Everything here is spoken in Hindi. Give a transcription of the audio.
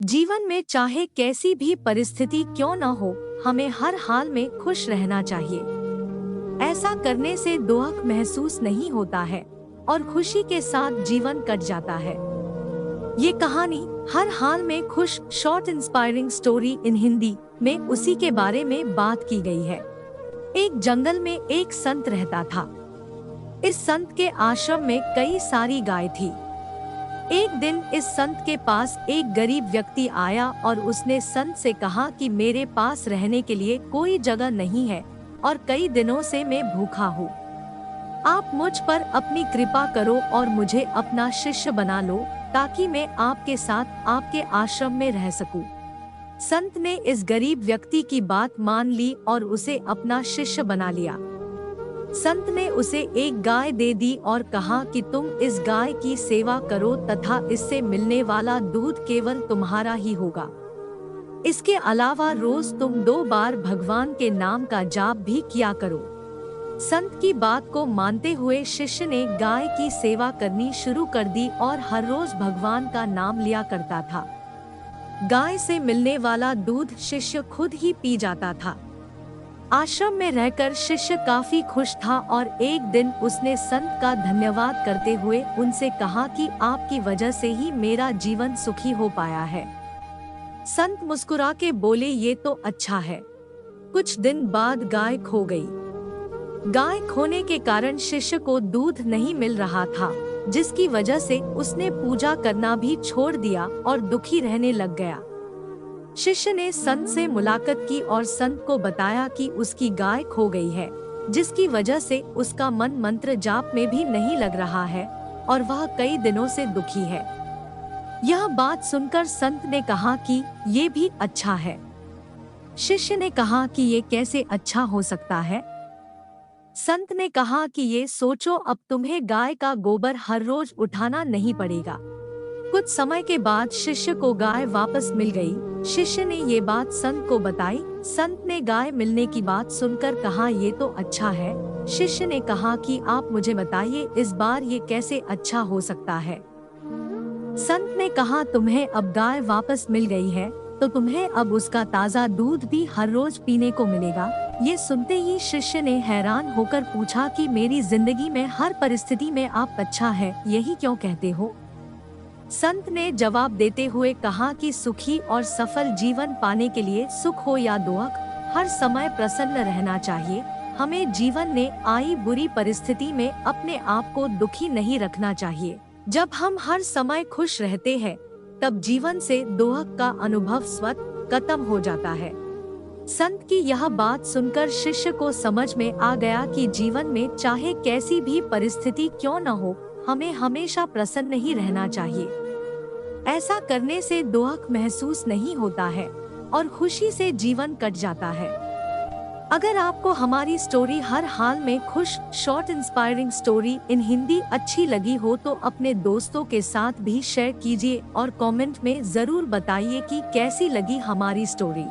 जीवन में चाहे कैसी भी परिस्थिति क्यों न हो, हमें हर हाल में खुश रहना चाहिए। ऐसा करने से दुख महसूस नहीं होता है और खुशी के साथ जीवन कट जाता है। ये कहानी हर हाल में खुश short inspiring story in Hindi में उसी के बारे में बात की गई है। एक जंगल में एक संत रहता था। इस संत के आश्रम में कई सारी गाय थी। एक दिन इस संत के पास एक गरीब व्यक्ति आया और उसने संत से कहा कि मेरे पास रहने के लिए कोई जगह नहीं है और कई दिनों से मैं भूखा हूँ। आप मुझ पर अपनी कृपा करो और मुझे अपना शिष्य बना लो ताकि मैं आपके साथ आपके आश्रम में रह सकूं। संत ने इस गरीब व्यक्ति की बात मान ली और उसे अपना शिष्य बना लिया। संत ने उसे एक गाय दे दी और कहा कि तुम इस गाय की सेवा करो तथा इससे मिलने वाला दूध केवल तुम्हारा ही होगा। इसके अलावा रोज तुम 2 बार भगवान के नाम का जाप भी किया करो। संत की बात को मानते हुए शिष्य ने गाय की सेवा करनी शुरू कर दी और हर रोज भगवान का नाम लिया करता था। गाय से मिलने वाला दूध शिष्य खुद ही पी जाता था। आश्रम में रहकर शिष्य काफी खुश था और एक दिन उसने संत का धन्यवाद करते हुए उनसे कहा कि आपकी वजह से ही मेरा जीवन सुखी हो पाया है। संत मुस्कुरा के बोले, ये तो अच्छा है। कुछ दिन बाद गाय खो गई। गाय खोने के कारण शिष्य को दूध नहीं मिल रहा था, जिसकी वजह से उसने पूजा करना भी छोड़ दिया और दुखी रहने लग गया। शिष्य ने संत से मुलाकात की और संत को बताया कि उसकी गाय खो गई है, जिसकी वजह से उसका मन मंत्र जाप में भी नहीं लग रहा है और वह कई दिनों से दुखी है। यह बात सुनकर संत ने कहा कि ये भी अच्छा है। शिष्य ने कहा कि ये कैसे अच्छा हो सकता है? संत ने कहा कि ये सोचो, अब तुम्हें गाय का गोबर हर रोज उठाना नहीं पड़ेगा। कुछ समय के बाद शिष्य को गाय वापस मिल गई। शिष्य ने ये बात संत को बताई। संत ने गाय मिलने की बात सुनकर कहा, ये तो अच्छा है। शिष्य ने कहा कि आप मुझे बताइए इस बार ये कैसे अच्छा हो सकता है? संत ने कहा, तुम्हें अब गाय वापस मिल गई है तो तुम्हें अब उसका ताज़ा दूध भी हर रोज पीने को मिलेगा। ये सुनते ही शिष्य ने हैरान होकर पूछा कि मेरी जिंदगी में हर परिस्थिति में आप अच्छा है, यही क्यों कहते हो? संत ने जवाब देते हुए कहा कि सुखी और सफल जीवन पाने के लिए सुख हो या दुख, हर समय प्रसन्न रहना चाहिए। हमें जीवन में आई बुरी परिस्थिति में अपने आप को दुखी नहीं रखना चाहिए। जब हम हर समय खुश रहते हैं, तब जीवन से दुख का अनुभव स्वतः खत्म हो जाता है। संत की यह बात सुनकर शिष्य को समझ में आ गया कि जीवन में चाहे कैसी भी परिस्थिति क्यों न हो, हमें हमेशा प्रसन्न ही रहना चाहिए। ऐसा करने से दुख महसूस नहीं होता है और खुशी से जीवन कट जाता है। अगर आपको हमारी स्टोरी हर हाल में खुश short inspiring story in Hindi अच्छी लगी हो तो अपने दोस्तों के साथ भी शेयर कीजिए और कमेंट में जरूर बताइए कि कैसी लगी हमारी स्टोरी।